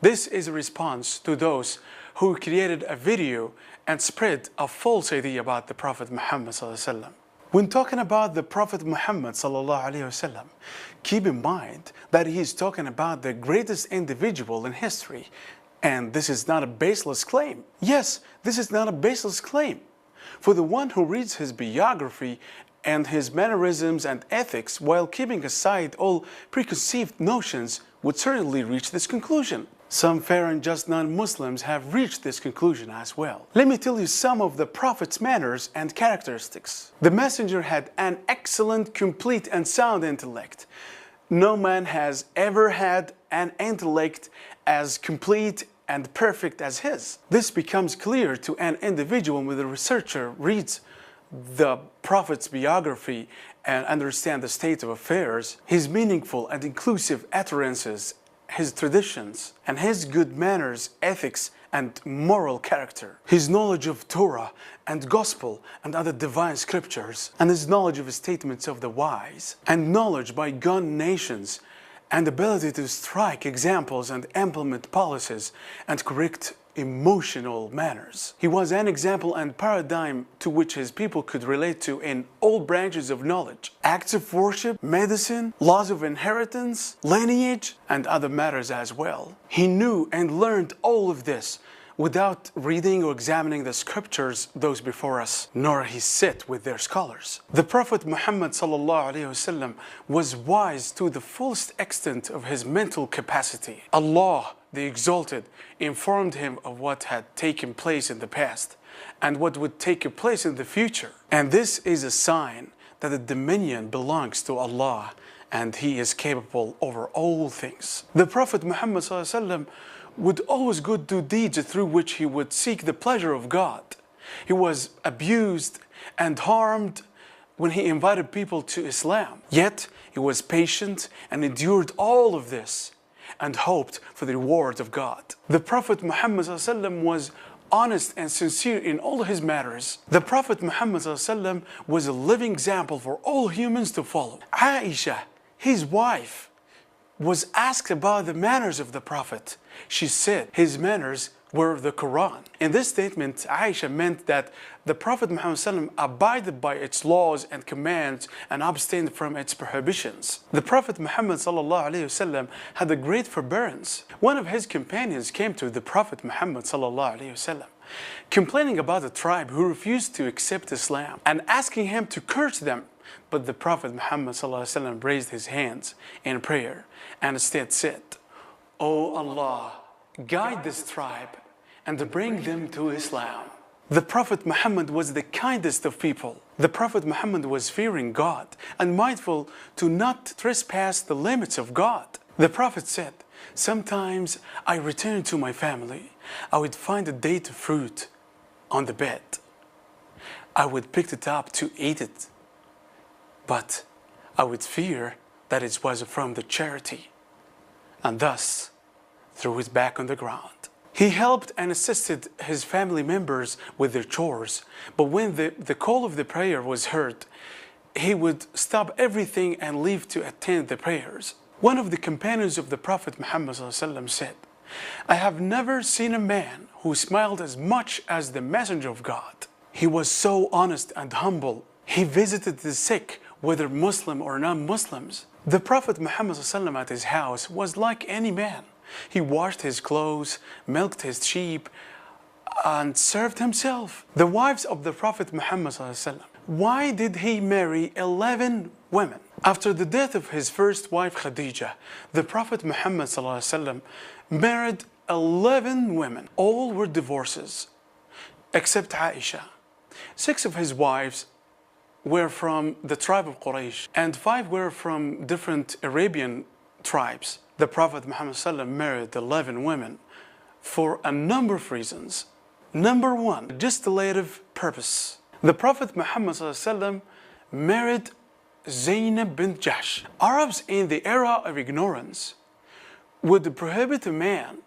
This is a response to those who created a video and spread a false idea about the Prophet Muhammad sallallahu alaihi wasallam. When talking about the Prophet Muhammad sallallahu alaihi wasallam, keep in mind that he is talking about the greatest individual in history, and this is not a baseless claim. Yes, this is not a baseless claim. For the one who reads his biography and his mannerisms and ethics while keeping aside all preconceived notions would certainly reach this conclusion. Some fair and just non-Muslims have reached this conclusion as well. Let me tell you some of the Prophet's manners and characteristics. The Messenger had an excellent, complete and sound intellect. No man has ever had an intellect as complete and perfect as his. This becomes clear to an individual when the researcher reads the Prophet's biography and understand the state of affairs, his meaningful and inclusive utterances, his traditions, and his good manners, ethics, and moral character, his knowledge of Torah and Gospel and other divine scriptures, and his knowledge of the statements of the wise, and knowledge by gone nations, and ability to strike examples and implement policies and correct emotional manners. He was an example and paradigm to which his people could relate to in all branches of knowledge, acts of worship, medicine, laws of inheritance, lineage, and other matters as well. He knew and learned all of this without reading or examining the scriptures, those before us, nor he sit with their scholars. The Prophet Muhammad sallallahu alaihi wasallam was wise to the fullest extent of his mental capacity. Allah, the Exalted, informed him of what had taken place in the past and what would take place in the future. And this is a sign that the dominion belongs to Allah and He is capable over all things. The Prophet Muhammad sallallahu alaihi wasallam would always go do deeds through which he would seek the pleasure of God. He was abused and harmed when he invited people to Islam. Yet he was patient and endured all of this and hoped for the reward of God. The Prophet Muhammad was honest and sincere in all his matters. The Prophet Muhammad was a living example for all humans to follow. Aisha, his wife, was asked about the manners of the Prophet. She said his manners were the Quran. In this statement, Aisha meant that the Prophet Muhammad abided by its laws and commands and abstained from its prohibitions. The Prophet Muhammad had a great forbearance. One of his companions came to the Prophet Muhammad complaining about a tribe who refused to accept Islam and asking him to curse them. But the Prophet Muhammad raised his hands in prayer and instead said, "O Allah, guide this tribe and bring them to Islam." The Prophet Muhammad was the kindest of people. The Prophet Muhammad was fearing God and mindful to not trespass the limits of God. The Prophet said, "Sometimes I return to my family. I would find a date of fruit on the bed. I would pick it up to eat it, but I would fear that it was from the charity, and thus threw it back on the ground." He helped and assisted his family members with their chores, but when the call of the prayer was heard, he would stop everything and leave to attend the prayers. One of the companions of the Prophet Muhammad said, "I have never seen a man who smiled as much as the Messenger of God. He was so honest and humble. He visited the sick, whether Muslim or non-Muslims. The Prophet Muhammad at his house was like any man. He washed his clothes, milked his sheep, and served himself." The wives of the Prophet Muhammad, why did he marry 11 women? After the death of his first wife Khadija, the Prophet Muhammad married 11 women. All were divorces, except Aisha. 6 of his wives were from the tribe of Quraysh, and 5 were from different Arabian tribes. The Prophet Muhammad married 11 women for a number of reasons. Number 1, legislative purpose. The Prophet Muhammad married Zainab bint Jahsh. Arabs in the era of ignorance would prohibit a man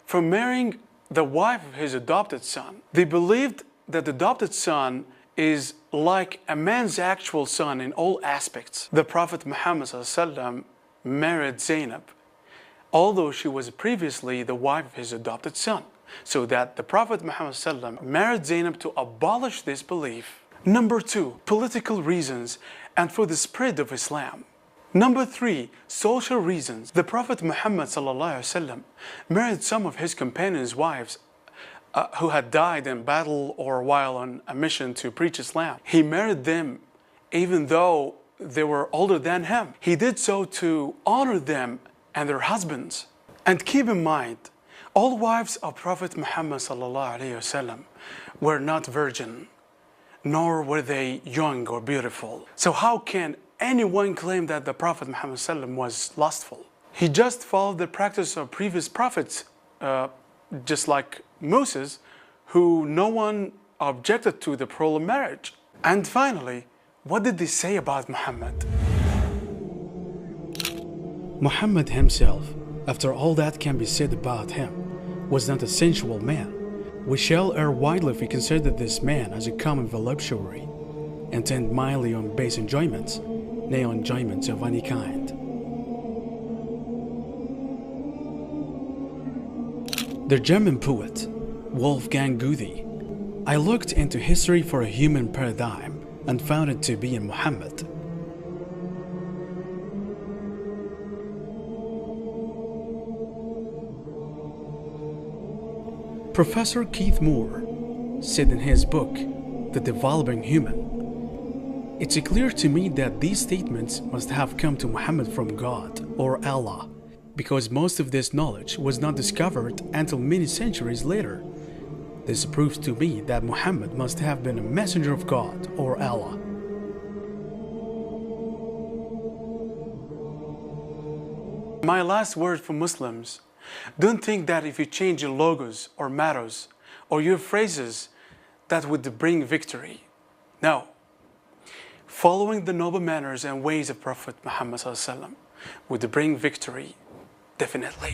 from marrying the wife of his adopted son. They believed that the adopted son is like a man's actual son in all aspects. The Prophet Muhammad married Zainab although she was previously the wife of his adopted son, so that the Prophet Muhammad ﷺ married Zainab to abolish this belief. Number 2, political reasons and for the spread of Islam. Number 3, social reasons. The Prophet Muhammad ﷺ married some of his companions' wives who had died in battle or while on a mission to preach Islam. He married them even though they were older than him. He did so to honor them and their husbands. And keep in mind, all wives of Prophet Muhammad ﷺ were not virgin, nor were they young or beautiful. So how can anyone claim that the Prophet Muhammad ﷺ was lustful? He just followed the practice of previous prophets, just like Moses, who no one objected to the plural marriage. And finally, what did they say about Muhammad? Muhammad himself, after all that can be said about him, was not a sensual man. We shall err widely if we consider this man as a common voluptuary, intent mildly on base enjoyments, nay on enjoyments of any kind. The German poet, Wolfgang Goethe, I looked into history for a human paradigm and found it to be in Muhammad. Professor Keith Moore said in his book, The Developing Human, it's clear to me that these statements must have come to Muhammad from God or Allah, because most of this knowledge was not discovered until many centuries later. This proves to me that Muhammad must have been a messenger of God or Allah. My last word for Muslims: don't think that if you change your logos or mottos or your phrases, that would bring victory. No. Following the noble manners and ways of Prophet Muhammad ﷺ would bring victory, definitely.